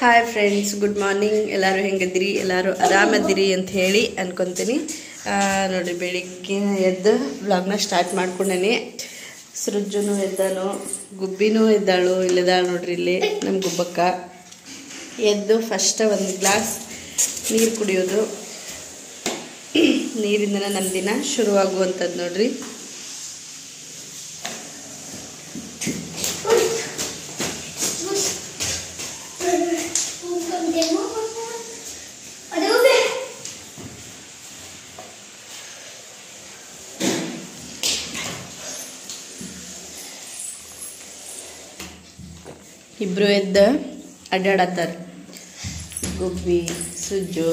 Hi friends, good morning. ಎಲ್ಲರೂ ಹೆಂಗಿದ್ದೀರಿ? ಎಲ್ಲರೂ ಆರಾಮದಿರಿ ಅಂತ ಹೇಳಿ ಅನ್ಕೊತೀನಿ. ನೋಡಿ, ಬೆಳಿಗ್ಗೆ ಎದ್ದು ವ್ಲಾಗ್ನ ಸ್ಟಾರ್ಟ್ ಮಾಡ್ಕೊಂಡೇನಿ. ಸೃಜ್ಜುನು ಎದ್ದಾನು, ಗುಬ್ಬಿನೂ ಎದ್ದಾಳು. ಇಲ್ಲಿದ್ದಾಳು ನೋಡ್ರಿ, ಇಲ್ಲಿ ನಮ್ಮ ಗುಬ್ಬಕ್ಕ. ಎದ್ದು ಫಸ್ಟ್ ಒಂದು ಗ್ಲಾಸ್ ನೀರು ಕುಡಿಯೋದು. ನೀರಿಂದನೇ ನಮ್ಮ ದಿನ ಶುರುವಾಗುವಂಥದ್ದು ನೋಡ್ರಿ. ಇಬ್ರು ಎದ್ದು ಅಡ್ಡಾಡತ್ತಾರ, ಗುಬ್ಬಿ, ಸುಜ್ಜು.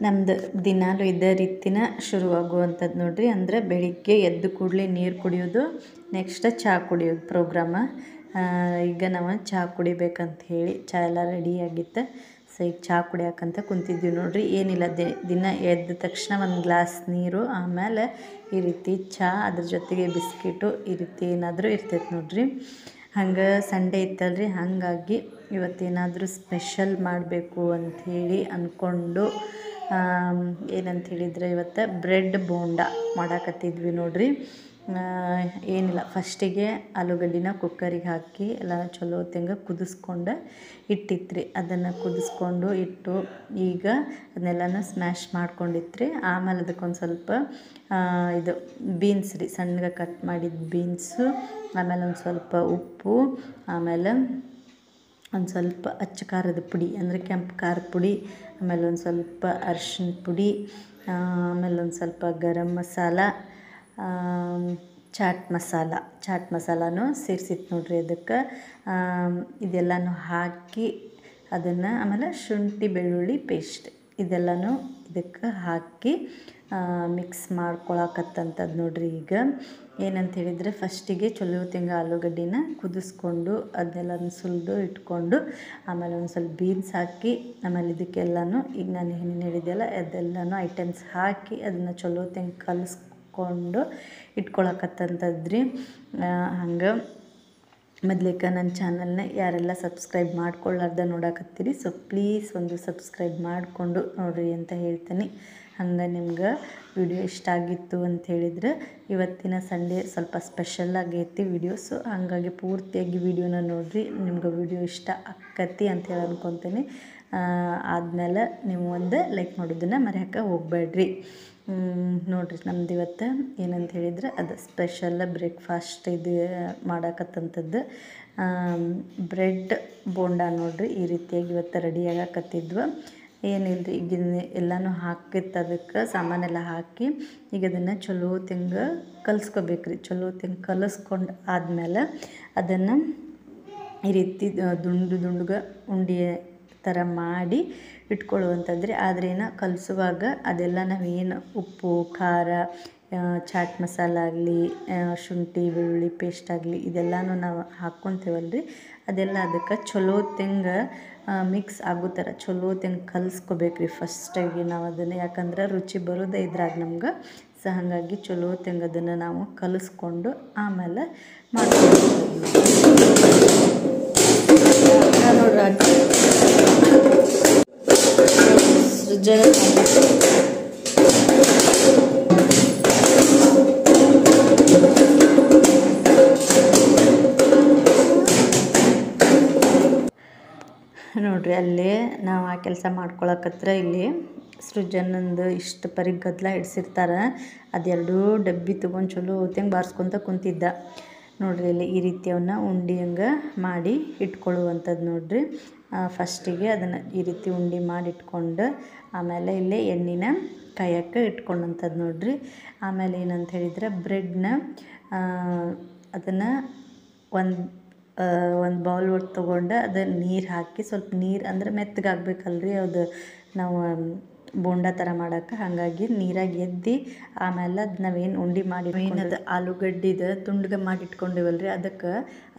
ನಮ್ದು ದಿನಾಲು ಇದೇ ರೀತಿನ ಶುರುವಾಗುವಂಥದ್ದು ನೋಡ್ರಿ. ಅಂದರೆ ಬೆಳಿಗ್ಗೆ ಎದ್ದು ಕೂಡಲೇ ನೀರು ಕುಡಿಯೋದು, ನೆಕ್ಸ್ಟ್ ಚಹಾ ಕುಡಿಯೋದು ಪ್ರೋಗ್ರಾಮ. ಈಗ ನಾವು ಚಹಾ ಕುಡಿಬೇಕಂತ ಹೇಳಿ ಚಹಾ ಎಲ್ಲ ರೆಡಿಯಾಗಿತ್ತು. ಸೊ ಈಗ ಚಹಾ ಕುಡಿಯೋಕ್ಕಂತ ಕುಂತಿದ್ದೀವಿ ನೋಡ್ರಿ. ಏನಿಲ್ಲ, ದಿನ ಎದ್ದ ತಕ್ಷಣ ಒಂದು ಗ್ಲಾಸ್ ನೀರು, ಆಮೇಲೆ ಈ ರೀತಿ ಚಹಾ, ಅದ್ರ ಜೊತೆಗೆ ಬಿಸ್ಕಿಟು, ಈ ರೀತಿ ಏನಾದರೂ ಇರ್ತೈತೆ ನೋಡ್ರಿ. ಹಂಗೆ ಸಂಡೇ ಇತ್ತಲ್ರಿ, ಹಾಗಾಗಿ ಇವತ್ತೇನಾದರೂ ಸ್ಪೆಷಲ್ ಮಾಡಬೇಕು ಅಂಥೇಳಿ ಅಂದ್ಕೊಂಡು ಏನಂತ ಹೇಳಿದರೆ, ಇವತ್ತು ಬ್ರೆಡ್ ಬೋಂಡ ಮಾಡಾಕತ್ತಿದ್ವಿ ನೋಡ್ರಿ. ಏನಿಲ್ಲ, ಫಸ್ಟಿಗೆ ಆಲೂಗಡ್ಡಿನ ಕುಕ್ಕರಿಗೆ ಹಾಕಿ ಎಲ್ಲ ಚಲೋ ಹೊತ್ತಂಗೆ ಕುದಿಸ್ಕೊಂಡು ಇಟ್ಟಿತ್ರಿ. ಅದನ್ನು ಕುದಿಸ್ಕೊಂಡು ಇಟ್ಟು ಈಗ ಅದನ್ನೆಲ್ಲನೂ ಸ್ಮ್ಯಾಶ್ ಮಾಡ್ಕೊಂಡಿತ್ರಿ. ಆಮೇಲೆ ಅದಕ್ಕೊಂದು ಸ್ವಲ್ಪ ಇದು ಬೀನ್ಸ್ ರೀ, ಸಣ್ಣಗೆ ಕಟ್ ಮಾಡಿದ ಬೀನ್ಸು, ಆಮೇಲೆ ಒಂದು ಸ್ವಲ್ಪ ಉಪ್ಪು, ಆಮೇಲೆ ಒಂದು ಸ್ವಲ್ಪ ಅಚ್ಚ ಖಾರದ ಪುಡಿ ಅಂದರೆ ಕೆಂಪು ಖಾರದ ಪುಡಿ, ಆಮೇಲೆ ಒಂದು ಸ್ವಲ್ಪ ಅರಿಶಿನ ಪುಡಿ, ಆಮೇಲೆ ಒಂದು ಸ್ವಲ್ಪ ಗರಂ ಮಸಾಲ, ಚಾಟ್ ಮಸಾಲನೂ ಸೇರಿಸಿತ್ತು ನೋಡ್ರಿ ಅದಕ್ಕೆ. ಇದೆಲ್ಲನೂ ಹಾಕಿ ಅದನ್ನು, ಆಮೇಲೆ ಶುಂಠಿ ಬೆಳ್ಳುಳ್ಳಿ ಪೇಸ್ಟ್ ಇದೆಲ್ಲನೂ ಇದಕ್ಕೆ ಹಾಕಿ ಮಿಕ್ಸ್ ಮಾಡ್ಕೊಳಕತ್ತಂಥದ್ದು ನೋಡ್ರಿ. ಈಗ ಏನಂತ ಹೇಳಿದರೆ, ಫಸ್ಟಿಗೆ ಚಲೋ ಹೊತ್ತಿಗೆ ಆಲೂಗಡ್ಡಿನ ಕುದಿಸ್ಕೊಂಡು ಅದನ್ನೆಲ್ಲ ಸುಲಿದು ಇಟ್ಕೊಂಡು, ಆಮೇಲೆ ಒಂದು ಸ್ವಲ್ಪ ಬೀನ್ಸ್ ಹಾಕಿ, ಆಮೇಲೆ ಇದಕ್ಕೆಲ್ಲನೂ ಈಗ ನಾನು ಏನೇನು ಹೇಳಿದೆಯಲ್ಲ ಅದೆಲ್ಲನೂ ಐಟಮ್ಸ್ ಹಾಕಿ ಅದನ್ನು ಚಲೋ ಹೊತ್ತಿಗೆ ಕಲಿಸ್ಕೊಂಡು ಇಟ್ಕೊಳಕತ್ತಂಥದ್ದು ರೀ. ಹಂಗೆ ಮೊದಲೇಕ ನನ್ನ ಚಾನಲ್ನ ಯಾರೆಲ್ಲ ಸಬ್ಸ್ಕ್ರೈಬ್ ಮಾಡ್ಕೊಳ್ಳಾರ್ದ ನೋಡಕತ್ತೀರಿ, ಸೊ ಪ್ಲೀಸ್ ಒಂದು ಸಬ್ಸ್ಕ್ರೈಬ್ ಮಾಡಿಕೊಂಡು ನೋಡಿರಿ ಅಂತ ಹೇಳ್ತೀನಿ. ಹಂಗೆ ನಿಮ್ಗೆ ವಿಡಿಯೋ ಇಷ್ಟ ಆಗಿತ್ತು ಅಂತ ಹೇಳಿದ್ರೆ, ಇವತ್ತಿನ ಸಂಡೇ ಸ್ವಲ್ಪ ಸ್ಪೆಷಲ್ ಆಗೈತಿ ವಿಡಿಯೋಸು, ಹಾಗಾಗಿ ಪೂರ್ತಿಯಾಗಿ ವಿಡಿಯೋನ ನೋಡಿರಿ. ನಿಮ್ಗೆ ವಿಡಿಯೋ ಇಷ್ಟ ಆಕ್ಕತಿ ಅಂತೇಳಿ ಅಂದ್ಕೊತೀನಿ. ಆದಮೇಲೆ ನೀವು ಒಂದು ಲೈಕ್ ಮಾಡೋದನ್ನು ಮರೆಯೋಕೆ ಹೋಗಬೇಡ್ರಿ. ನೋಡಿರಿ, ನಮ್ದು ಇವತ್ತು ಏನಂತ ಹೇಳಿದರೆ, ಅದು ಸ್ಪೆಷಲ್ ಬ್ರೇಕ್ಫಾಸ್ಟ್ ಇದು ಮಾಡಾಕತ್ತಂಥದ್ದು ಬ್ರೆಡ್ ಬೋಂಡ ನೋಡಿರಿ. ಈ ರೀತಿಯಾಗಿ ಇವತ್ತು ರೆಡಿ ಆಗಕತ್ತಿದ್ವು. ಏನಿಲ್ಲರಿ, ಈಗ ಎಲ್ಲನೂ ಹಾಕಿತ್ತು, ಅದಕ್ಕೆ ಸಾಮಾನೆಲ್ಲ ಹಾಕಿ ಈಗ ಅದನ್ನು ಚಲೋ ಹೊತ್ತಿಗೆ ಕಲಿಸ್ಕೋಬೇಕ್ರಿ. ಚಲೋ ಹೊತ್ತಿಗೆ ಕಲಿಸ್ಕೊಂಡು ಆದಮೇಲೆ ಅದನ್ನು ಈ ರೀತಿ ದುಂಡುಗೆ ಉಂಡೆ ಥರ ಮಾಡಿ ಇಟ್ಕೊಳ್ಳುವಂಥದ್ರಿ. ಆದರೆ ಕಲಿಸುವಾಗ ಅದೆಲ್ಲ ನಾವೇನು ಉಪ್ಪು, ಖಾರ, ಚಾಟ್ ಮಸಾಲ ಆಗಲಿ, ಶುಂಠಿ ಬೆಳ್ಳುಳ್ಳಿ ಪೇಸ್ಟ್ ಆಗಲಿ, ಇದೆಲ್ಲನೂ ನಾವು ಹಾಕ್ಕೊತೀವಲ್ರಿ, ಅದೆಲ್ಲ ಅದಕ್ಕೆ ಚಲೋ ಹೊತ್ತಿಗೆ ಮಿಕ್ಸ್ ಆಗೋ ಥರ ಚಲೋ ಹೊತ್ತಿಗೆ ಕಲಿಸ್ಕೋಬೇಕ್ರಿ ಫಸ್ಟಾಗಿ ನಾವು ಅದನ್ನು. ಯಾಕಂದ್ರೆ ರುಚಿ ಬರೋದೇ ಇದ್ರಾಗ ನಮ್ಗೆ. ಸೊ ಹಾಗಾಗಿ ಚಲೋ ಹೊತ್ತಿಗೆ ಅದನ್ನು ನಾವು ಕಲಿಸ್ಕೊಂಡು ಆಮೇಲೆ ಮಾಡ್ಕೊಳ್ತೀವಿ ನೋಡ್ರಿ. ನೋಡ್ರಿ, ಅಲ್ಲಿ ನಾವು ಆ ಕೆಲಸ ಮಾಡ್ಕೊಳಕತ್ರ ಇಲ್ಲಿ ಸೃಜನಂದು ಇಷ್ಟು ಪರಿ ಗದ್ದಲ ಹಿಡ್ಸಿರ್ತಾರೆ. ಅದೆರಡೂ ಡಬ್ಬಿ ತೊಗೊಂಡು ಚಲೋ ಹೊತ್ತಿಗೆ ಬಾರಿಸ್ಕೊತ ಕುಂತಿದ್ದ ನೋಡ್ರಿ. ಇಲ್ಲಿ ಈ ರೀತಿ ಅವನ್ನ ಉಂಡೆ ಹಂಗೆ ಮಾಡಿ ಇಟ್ಕೊಳ್ಳುವಂಥದ್ದು ನೋಡ್ರಿ. ಫಸ್ಟಿಗೆ ಅದನ್ನು ಈ ರೀತಿ ಉಂಡೆ ಮಾಡಿ ಇಟ್ಕೊಂಡು, ಆಮೇಲೆ ಇಲ್ಲೇ ಎಣ್ಣೆನ ಕಾಯಕ್ಕೆ ಇಟ್ಕೊಂಡಂಥದ್ದು ನೋಡ್ರಿ. ಆಮೇಲೆ ಏನಂತ ಹೇಳಿದರೆ, ಬ್ರೆಡ್ನ ಅದನ್ನು ಒಂದು ಬೌಲ್ ಒಟ್ಟು ತೊಗೊಂಡು ಅದನ್ನು ನೀರು ಹಾಕಿ, ಸ್ವಲ್ಪ ನೀರು ಅಂದರೆ ಮೆತ್ತಗಾಗಬೇಕಲ್ರಿ, ಅದು ನಾವು ಬೋಂಡ ಥರ ಮಾಡೋಕ್ಕೆ. ಹಾಗಾಗಿ ನೀರಾಗಿ ಎದ್ದು ಆಮೇಲೆ ಅದು ನಾವೇನು ಉಂಡೆ ಮಾಡಿ ಏನದು ಆಲೂಗಡ್ಡಿದು ತುಂಡ್ಗೆ ಮಾಡಿ ಇಟ್ಕೊಂಡಿವಲ್ರಿ, ಅದಕ್ಕೆ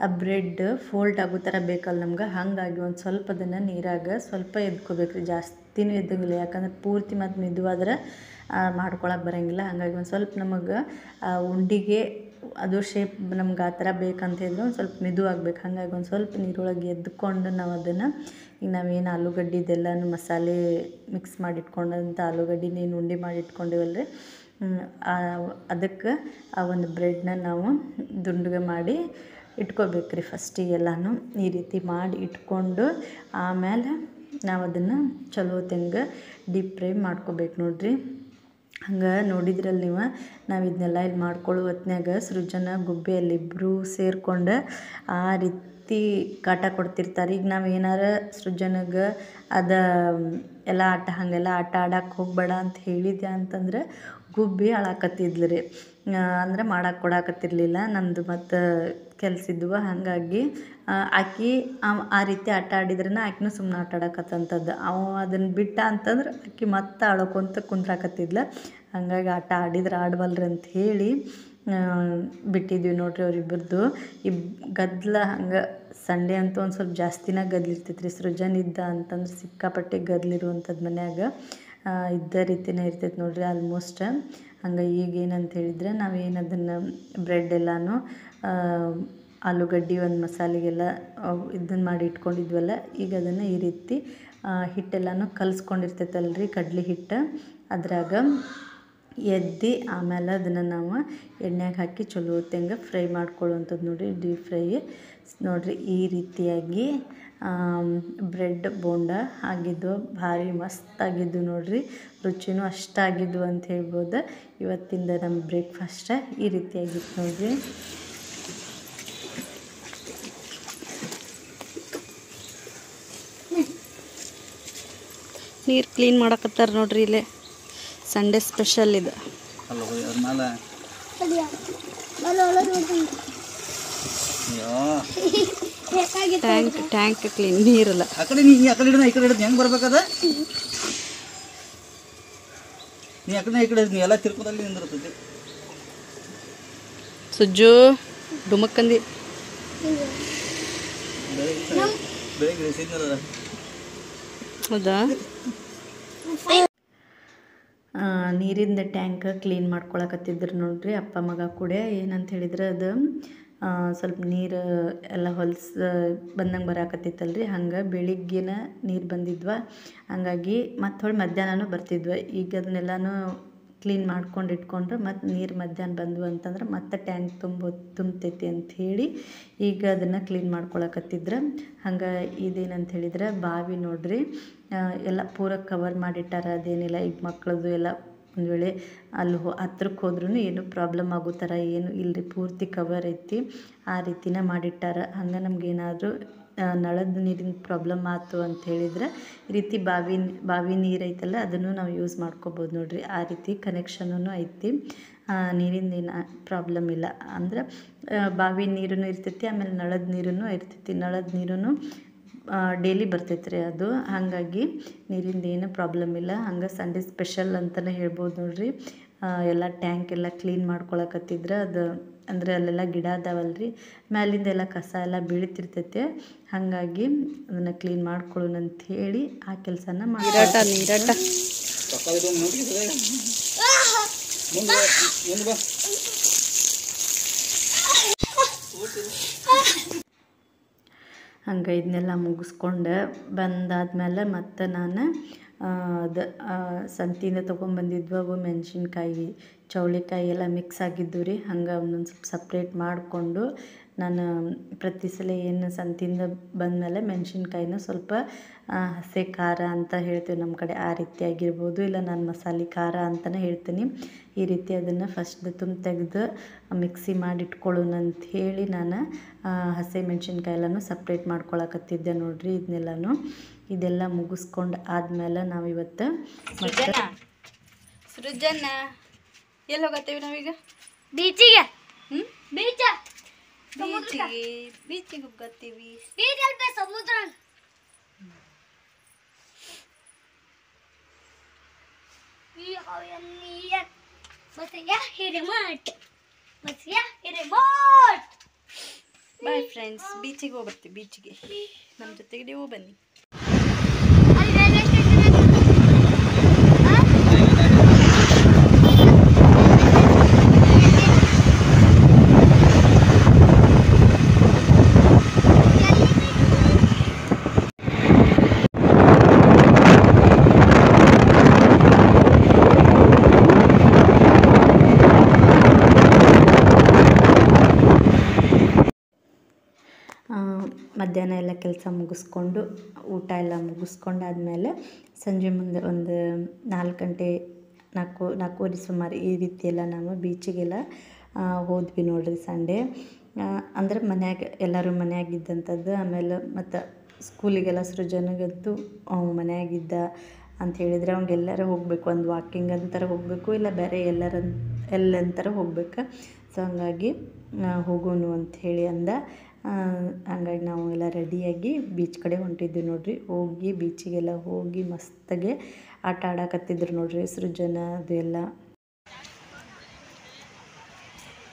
ಆ ಬ್ರೆಡ್ ಫೋಲ್ಡ್ ಆಗೋ ಥರ ಬೇಕಲ್ಲ ನಮ್ಗೆ. ಹಾಗಾಗಿ ಒಂದು ಸ್ವಲ್ಪ ಅದನ್ನು ನೀರಾಗ ಸ್ವಲ್ಪ ಎದ್ಕೋಬೇಕು ರೀ, ಜಾಸ್ತಿನೂ ಎದ್ದಂಗಿಲ್ಲ. ಯಾಕಂದ್ರೆ ಪೂರ್ತಿ ಮತ್ತು ಮೆದುವಾದ್ರೆ ಮಾಡ್ಕೊಳಕ್ಕೆ ಬರೋಂಗಿಲ್ಲ. ಹಾಗಾಗಿ ಒಂದು ಸ್ವಲ್ಪ ನಮಗೆ ಆ ಉಂಡೆಗೆ ಅದು ಶೇಪ್ ನಮ್ಗೆ ಆ ಥರ ಬೇಕಂತ ಹೇಳಿದ್ರೆ ಒಂದು ಸ್ವಲ್ಪ ಮೆದು ಆಗ್ಬೇಕು. ಹಾಗಾಗಿ ಒಂದು ಸ್ವಲ್ಪ ನೀರೊಳಗೆ ಎದ್ದುಕೊಂಡು ನಾವು ಅದನ್ನು ಈಗ ನಾವೇನು ಆಲೂಗಡ್ಡಿದೆಲ್ಲನೂ ಮಸಾಲೆ ಮಿಕ್ಸ್ ಮಾಡಿ ಇಟ್ಕೊಂಡಂಥ ಆಲೂಗಡ್ಡಿನೇನು ಉಂಡೆ ಮಾಡಿ ಇಟ್ಕೊಂಡಿವಲ್ರಿ, ಅದಕ್ಕೆ ಆ ಒಂದು ಬ್ರೆಡ್ನ ನಾವು ದುಂಡ್ಗೆ ಮಾಡಿ ಇಟ್ಕೋಬೇಕ್ರಿ. ಫಸ್ಟಿಗೆಲ್ಲನೂ ಈ ರೀತಿ ಮಾಡಿ ಇಟ್ಕೊಂಡು ಆಮೇಲೆ ನಾವು ಅದನ್ನು ಚಲೋ ಹೊತ್ತಂಗೆ ಡೀಪ್ ಫ್ರೈ ಮಾಡ್ಕೋಬೇಕು ನೋಡಿರಿ. ಹಂಗೆ ನೋಡಿದ್ರಲ್ಲಿ ನೀವು ನಾವು ಇದನ್ನೆಲ್ಲ ಇಲ್ಲಿ ಮಾಡ್ಕೊಳ್ಳೋ ಹೊತ್ನ್ಯಾಗ ಸೃಜನ ಗುಬ್ಬೆಯಲ್ಲಿ ಇಬ್ಬರು ಸೇರ್ಕೊಂಡು ಆ ರೀತಿ ಕಾಟ ಕೊಡ್ತಿರ್ತಾರೆ. ಈಗ ನಾವು ಏನಾರ ಸೃಜನಗೆ ಎಲ್ಲ ಹಾಗೆಲ್ಲ ಆಟ ಆಡಕ್ಕೆ ಹೋಗಬೇಡ ಅಂತ ಹೇಳಿದೆ ಅಂತಂದ್ರೆ ಗುಬ್ಬಿ ಅಳಾಕತ್ತಿದ್ಲು ರೀ. ಅಂದ್ರೆ ಮಾಡಕ್ಕೆ ಕೊಡಾಕತ್ತಿರಲಿಲ್ಲ, ನಮ್ಮದು ಮತ್ತು ಕೆಲಸ ಇದ್ವು. ಹಾಗಾಗಿ ಆಕೆ ಆ ರೀತಿ ಆಟ ಆಡಿದ್ರೆ ಆಕೆನೂ ಸುಮ್ಮನೆ ಆಟ ಆಡಕತ್ತಂಥದ್ದು. ಅದನ್ನು ಬಿಟ್ಟ ಅಂತಂದ್ರೆ ಆಕೆ ಮತ್ತೆ ಆಡೋಕೊಂತ ಕುಂದ್ರಾಕತ್ತಿದ್ಲು. ಹಾಗಾಗಿ ಆಟ ಆಡಿದ್ರೆ ಆಡ್ವಲ್ರಿ ಅಂತ ಹೇಳಿ ಬಿಟ್ಟಿದ್ವಿ ನೋಡ್ರಿ ಅವರಿಬ್ಬರದು. ಗದ್ದಲ ಹಂಗೆ ಸಂಡೇ ಅಂತೂ ಒಂದು ಸ್ವಲ್ಪ ಜಾಸ್ತಿನ ಗದ್ದಲಿರ್ತೈತೆ ರೀ. ಸೃಜನ್ ಇದ್ದ ಅಂತಂದ್ರೆ ಸಿಕ್ಕಾಪಟ್ಟೆ ಗದ್ದಲಿರುವಂಥದ್ದು ಮನ್ಯಾಗ ಇದ್ದ ರೀತಿನೇ ಇರ್ತೈತೆ ನೋಡ್ರಿ ಆಲ್ಮೋಸ್ಟ್. ಹಂಗೆ ಈಗೇನಂತ ಹೇಳಿದ್ರೆ ನಾವೇನು ಅದನ್ನು ಬ್ರೆಡ್ ಎಲ್ಲನೂ ಆಲೂಗಡ್ಡೆ ಒಂದು ಮಸಾಲೆಗೆಲ್ಲ ಇದನ್ನು ಮಾಡಿ ಇಟ್ಕೊಂಡಿದ್ವಲ್ಲ, ಈಗ ಅದನ್ನು ಈ ರೀತಿ ಹಿಟ್ಟೆಲ್ಲನೂ ಕಲಿಸ್ಕೊಂಡಿರ್ತೈತಲ್ರಿ ಕಡ್ಲೆ ಹಿಟ್ಟು, ಅದ್ರಾಗ ಎದ್ದು ಆಮೇಲೆ ಅದನ್ನು ನಾವು ಎಣ್ಣೆಗೆ ಹಾಕಿ ಚಲೋ ಹೊತ್ತಂಗೆ ಫ್ರೈ ಮಾಡ್ಕೊಳ್ಳುವಂಥದ್ದು ನೋಡಿರಿ, ಡೀಪ್ ಫ್ರೈ ನೋಡಿರಿ. ಈ ರೀತಿಯಾಗಿ ಬ್ರೆಡ್ ಬೋಂಡ ಆಗಿದ್ದು ಭಾರಿ ಮಸ್ತಾಗಿದ್ದು ನೋಡಿರಿ, ರುಚಿನೂ ಅಷ್ಟಾಗಿದ್ದು ಅಂತ ಹೇಳ್ಬೋದು. ಇವತ್ತಿಂದ ನಮ್ಮ ಬ್ರೇಕ್ಫಾಸ್ಟ್ ಈ ರೀತಿಯಾಗಿತ್ತು ನೋಡಿರಿ. ನೀರು ಕ್ಲೀನ್ ಮಾಡಕತ್ತಾರ ನೋಡ್ರಿ, ಇಲ್ಲೇ ಸಂಡೇ ಸ್ಪೆಷಲ್ ಇದು. ಟ್ಯಾಂಕ್ ಕ್ಲೀನ್ ನೀರಲ್ಲ. ಹೆಂಗೆ ಬರ್ಬೇಕದ ನೀ ಈ ಕಡೆ ಎಲ್ಲ ತಿರ್ಕೋದಲ್ಲಿ ನಿಂದಿರ್ತೈತಿ. ಸುಜ್ಜು ಡುಮಕ್ಕಂದಿ ಬೆಳಿಗ್ಗೆ ಹೌದಾ. ನೀರಿಂದ ಟ್ಯಾಂಕ್ ಕ್ಲೀನ್ ಮಾಡ್ಕೊಳಕತ್ತಿದ್ರು ನೋಡ್ರಿ ಅಪ್ಪ ಮಗ ಕೂಡ. ಏನಂತ ಹೇಳಿದ್ರೆ ಅದು ಸ್ವಲ್ಪ ನೀರು ಎಲ್ಲ ಹೊಲ್ಸು ಬಂದಂಗೆ ಬರಾಕತ್ತಿತ್ತಲ್ರಿ, ಹಂಗೆ ಬೆಳಿಗ್ಗೆನ ನೀರು ಬಂದಿದ್ವ. ಹಂಗಾಗಿ ಮತ್ತು ಹೊಳ್ಳಿ ಮಧ್ಯಾಹ್ನನೂ ಬರ್ತಿದ್ವ. ಈಗ ಅದನ್ನೆಲ್ಲನೂ ಕ್ಲೀನ್ ಮಾಡ್ಕೊಂಡು ಇಟ್ಕೊಂಡ್ರೆ ಮತ್ತು ನೀರು ಮಧ್ಯಾಹ್ನ ಬಂದ್ವು ಅಂತಂದ್ರೆ ಮತ್ತೆ ಟ್ಯಾಂಕ್ ತುಂಬತೈತಿ ಅಂಥೇಳಿ ಈಗ ಅದನ್ನು ಕ್ಲೀನ್ ಮಾಡ್ಕೊಳಕತ್ತಿದ್ರೆ. ಹಂಗೆ ಇದೇನಂತ ಹೇಳಿದ್ರೆ ಬಾವಿ ನೋಡ್ರಿ, ಎಲ್ಲ ಪೂರ ಕವರ್ ಮಾಡಿಟ್ಟಾರ. ಅದೇನಿಲ್ಲ ಈಗ ಮಕ್ಕಳದು ಎಲ್ಲ ಒಂದು ವೇಳೆ ಅಲ್ಲಿ ಹತ್ರಕ್ಕೆ ಹೋದ್ರೂ ಏನು ಪ್ರಾಬ್ಲಮ್ ಆಗೋ ಥರ ಏನು ಇಲ್ಲರಿ, ಪೂರ್ತಿ ಕವರ್ ಐತಿ. ಆ ರೀತಿನ ಮಾಡಿಟ್ಟಾರ. ಹಂಗೆ ನಮಗೇನಾದರೂ ನಳದ ನೀರಿನ ಪ್ರಾಬ್ಲಮ್ ಆಯ್ತು ಅಂತ ಹೇಳಿದ್ರೆ ಈ ರೀತಿ ಬಾವಿ ನೀರು ಐತಲ್ಲ ಅದನ್ನು ನಾವು ಯೂಸ್ ಮಾಡ್ಕೋಬೋದು ನೋಡ್ರಿ. ಆ ರೀತಿ ಕನೆಕ್ಷನೂ ಐತಿ, ನೀರಿಂದ ಏನು ಪ್ರಾಬ್ಲಮ್ ಇಲ್ಲ. ಅಂದ್ರೆ ಬಾವಿ ನೀರೂ ಇರ್ತೈತಿ, ಆಮೇಲೆ ನಳದ ನೀರೂ ಇರ್ತೈತಿ. ನಳದ ನೀರೂ ಡೈಲಿ ಬರ್ತೈತೆ ರೀ ಅದು. ಹಾಗಾಗಿ ನೀರಿಂದ ಏನು ಪ್ರಾಬ್ಲಮ್ ಇಲ್ಲ. ಹಂಗೆ ಸಂಡೇ ಸ್ಪೆಷಲ್ ಅಂತಲೇ ಹೇಳ್ಬೋದು ನೋಡ್ರಿ. ಎಲ್ಲ ಟ್ಯಾಂಕ್ ಎಲ್ಲ ಕ್ಲೀನ್ ಮಾಡ್ಕೊಳಕತ್ತಿದ್ರೆ ಅದು ಅಂದರೆ ಅಲ್ಲೆಲ್ಲ ಗಿಡ ಅದಾವಲ್ರಿ, ಮ್ಯಾಲಿಂದ ಎಲ್ಲ ಕಸ ಎಲ್ಲ ಬೀಳ್ತಿರ್ತೈತೆ. ಹಾಗಾಗಿ ಅದನ್ನು ಕ್ಲೀನ್ ಮಾಡ್ಕೊಳ್ಳೋಣ ಅಂಥೇಳಿ ಆ ಕೆಲಸನ ನೀರಾಟ ಹಂಗೆ ಇದನ್ನೆಲ್ಲ ಮುಗಿಸ್ಕೊಂಡು ಬಂದಾದ್ಮೇಲೆ ಮತ್ತು ನಾನು ಅದು ಸಂತಿಯಿಂದ ತೊಗೊಂಬಂದಿದ್ವು ಅವು ಮೆಣಸಿನ್ಕಾಯಿ ಚೌಳಿಕಾಯಿ ಎಲ್ಲ ಮಿಕ್ಸ್ ಆಗಿದ್ದು ರೀ. ಹಂಗೆ ಒಂದೊಂದು ಸ್ವಲ್ಪ ಸಪ್ರೇಟ್ ಮಾಡಿಕೊಂಡು ನಾನು ಪ್ರತಿ ಸಲ ಏನು ಸಂತಿಯಿಂದ ಬಂದಮೇಲೆ ಮೆಣಸಿನ್ಕಾಯಿನ ಸ್ವಲ್ಪ ಹಸಿ ಖಾರ ಅಂತ ಹೇಳ್ತೀವಿ ನಮ್ಮ ಕಡೆ, ಆ ರೀತಿಯಾಗಿರ್ಬೋದು, ಇಲ್ಲ ನಾನು ಮಸಾಲೆ ಖಾರ ಅಂತಲೇ ಹೇಳ್ತೀನಿ. ಈ ರೀತಿ ಅದನ್ನು ಫಸ್ಟ್ ತೆಗೆದು ಮಿಕ್ಸಿ ಮಾಡಿ ಇಟ್ಕೊಳ್ಳೋಣ ಅಂತ ಹೇಳಿ ನಾನು ಹಸಿ ಮೆಣಸಿನ್ಕಾಯಿ ಎಲ್ಲನೂ ಸಪ್ರೇಟ್ ಮಾಡ್ಕೊಳಕತ್ತಿದ್ದೆ ನೋಡ್ರಿ. ಇದೆಲ್ಲ ಮುಗಿಸ್ಕೊಂಡು ಆದಮೇಲೆ ನಾವಿವತ್ತು ಸೃಜನ ಎಲ್ಲಿ ಹೋಗತ್ತೀವಿ ನಾವೀಗ? ಬೀಚಿಗೆ. ಬೀಚಿಗೆ ಹೋಗತ್ತೀವಿ. ಸಮುದ್ರ ಬಾಯ್ ಫ್ರೆಂಡ್ಸ್, ಬೀಚಿಗೆ ಹೋಗ್ಬರ್ತೀವಿ. ಬೀಚಿಗೆ ನಮ್ಮ ಜೊತೆಗೆ ನೀವು ಬನ್ನಿ. ಮಧ್ಯಾಹ್ನ ಎಲ್ಲ ಕೆಲಸ ಮುಗಿಸ್ಕೊಂಡು ಊಟ ಎಲ್ಲ ಮುಗಿಸ್ಕೊಂಡಾದ್ಮೇಲೆ ಸಂಜೆ ಮುಂದೆ ಒಂದು 4 ಗಂಟೆ 4:30 ಸುಮಾರು ಈ ರೀತಿ ಎಲ್ಲ ನಾವು ಬೀಚಿಗೆಲ್ಲ ಹೋದ್ವಿ ನೋಡ್ರಿ. ಸಂಡೇ ಅಂದ್ರೆ ಮನ್ಯಾಗ ಎಲ್ಲರೂ ಮನ್ಯಾಗಿದ್ದಂಥದ್ದು. ಆಮೇಲೆ ಮತ್ತು ಸ್ಕೂಲಿಗೆಲ್ಲ ಸೃಜನಗಂತೂ ಮನ್ಯಾಗಿದ್ದ ಅಂತ ಹೇಳಿದರೆ ಅವ್ಗೆಲ್ಲರೂ ಹೋಗಬೇಕು, ಒಂದು ವಾಕಿಂಗ್ ಅಂತಾರೆ ಹೋಗಬೇಕು, ಇಲ್ಲ ಬೇರೆ ಎಲ್ಲಂತಾರೆ ಹೋಗ್ಬೇಕು. ಸೊ ಹಂಗಾಗಿ ಹೋಗೋಣ ಅಂಥೇಳಿ ಅಂದ. ಹಂಗಾಗಿ ನಾವು ಎಲ್ಲ ರೆಡಿಯಾಗಿ ಬೀಚ್ ಕಡೆ ಹೊಂಟಿದ್ವಿ ನೋಡ್ರಿ. ಹೋಗಿ ಬೀಚಿಗೆಲ್ಲ ಹೋಗಿ ಮಸ್ತಾಗೆ ಆಟ ಆಡಕತ್ತಿದ್ರು ನೋಡ್ರಿ ಸೃಜನ ಅದು ಎಲ್ಲ.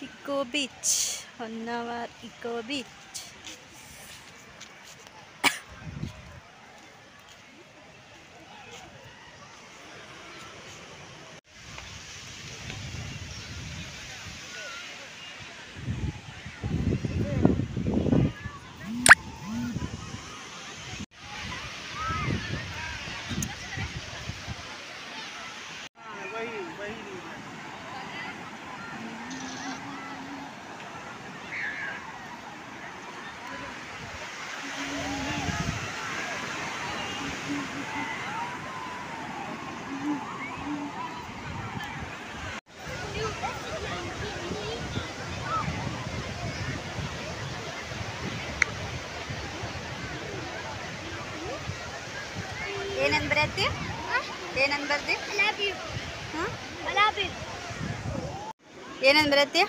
Eco beach, Honnavar eco beach. ಏನಂದ್ ಬರತ್ತಿ? ಏನಂದ್ ಬರ್ದಿ? ಏನಂದ್ ಬರತ್ತಿ?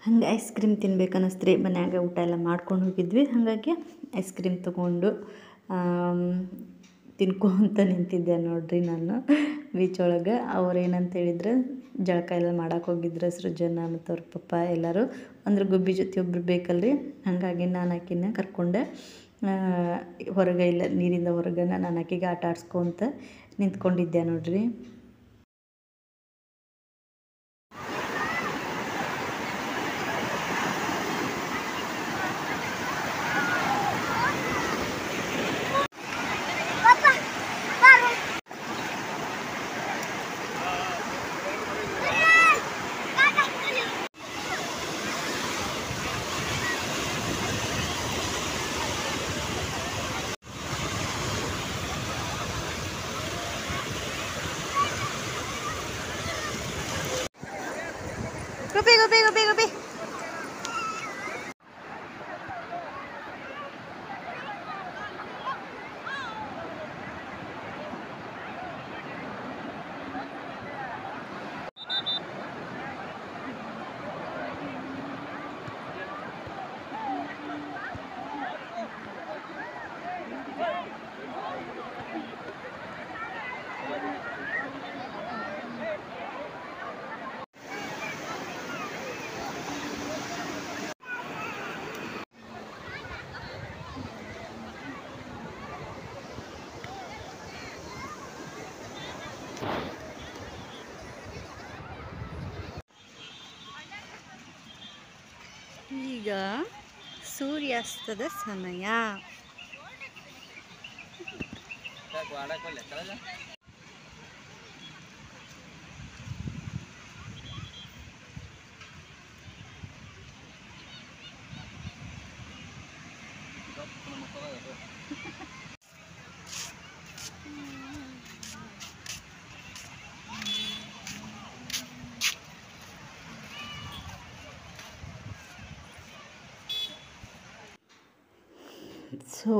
ಹಂಗೆ ಐಸ್ ಕ್ರೀಮ್ ತಿನ್ಬೇಕನ್ನಿಸ್ತ್ರಿ. ಮನ್ಯಾಗ ಊಟ ಎಲ್ಲ ಮಾಡ್ಕೊಂಡು ಹೋಗಿದ್ವಿ. ಹಾಗಾಗಿ ಐಸ್ ಕ್ರೀಮ್ ತೊಗೊಂಡು ತಿನ್ಕೊಂತ ನಿಂತಿದ್ದೆ ನೋಡ್ರಿ ನಾನು ಬೀಚ್ ಒಳಗೆ. ಅವ್ರು ಏನಂತ ಹೇಳಿದ್ರೆ ಜಳಕ ಎಲ್ಲ ಮಾಡಕ್ಕೆ ಹೋಗಿದ್ರು ಸೃಜನ ಮತ್ತು ಅವ್ರ ಪಪ್ಪ ಎಲ್ಲರೂ. ಅಂದ್ರೆ ಗುಬ್ಬಿ ಜೊತೆ ಒಬ್ರು ಬೇಕಲ್ರಿ. ಹಾಗಾಗಿ ನಾನು ಆಕಿನ ಕರ್ಕೊಂಡೆ ಹೊರಗೆ, ಇಲ್ಲ ನೀರಿಂದ ಹೊರಗನ ನಾನು ಆಕಿಗೆ ಆಟ ಆಡಿಸ್ಕೊಂತ ನಿಂತ್ಕೊಂಡಿದ್ದೆ ನೋಡ್ರಿ. ಗುಬ್ಬಿ ಗುಬ್ಬಿ ಗುಬ್ಬಿ ಗುಬ್ಬಿ. ಈಗ ಸೂರ್ಯಾಸ್ತದ ಸಮಯ. ಸೊ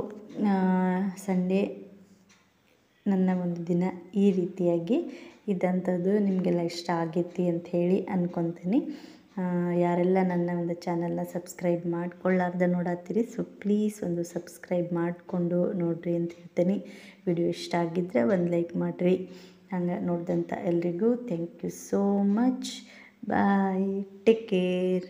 ಸಂಡೇ ನನ್ನ ಒಂದು ದಿನ ಈ ರೀತಿಯಾಗಿ ಇದಂಥದ್ದು ನಿಮಗೆಲ್ಲ ಇಷ್ಟ ಆಗೈತಿ ಅಂಥೇಳಿ ಅಂದ್ಕೊತೀನಿ. ಯಾರೆಲ್ಲ ನನ್ನ ಒಂದು ಚಾನಲ್ನ ಸಬ್ಸ್ಕ್ರೈಬ್ ಮಾಡ್ಕೊಳ್ಳಾರ್ದೆ ನೋಡತ್ತೀರಿ, ಸೊ ಪ್ಲೀಸ್ ಒಂದು ಸಬ್ಸ್ಕ್ರೈಬ್ ಮಾಡಿಕೊಂಡು ನೋಡಿರಿ ಅಂತ ಹೇಳ್ತೀನಿ. ವಿಡಿಯೋ ಇಷ್ಟ ಆಗಿದ್ದರೆ ಒಂದು ಲೈಕ್ ಮಾಡಿರಿ. ಹಂಗೆ ನೋಡಿದಂಥ ಎಲ್ರಿಗೂ thank you so much. Bye, take care.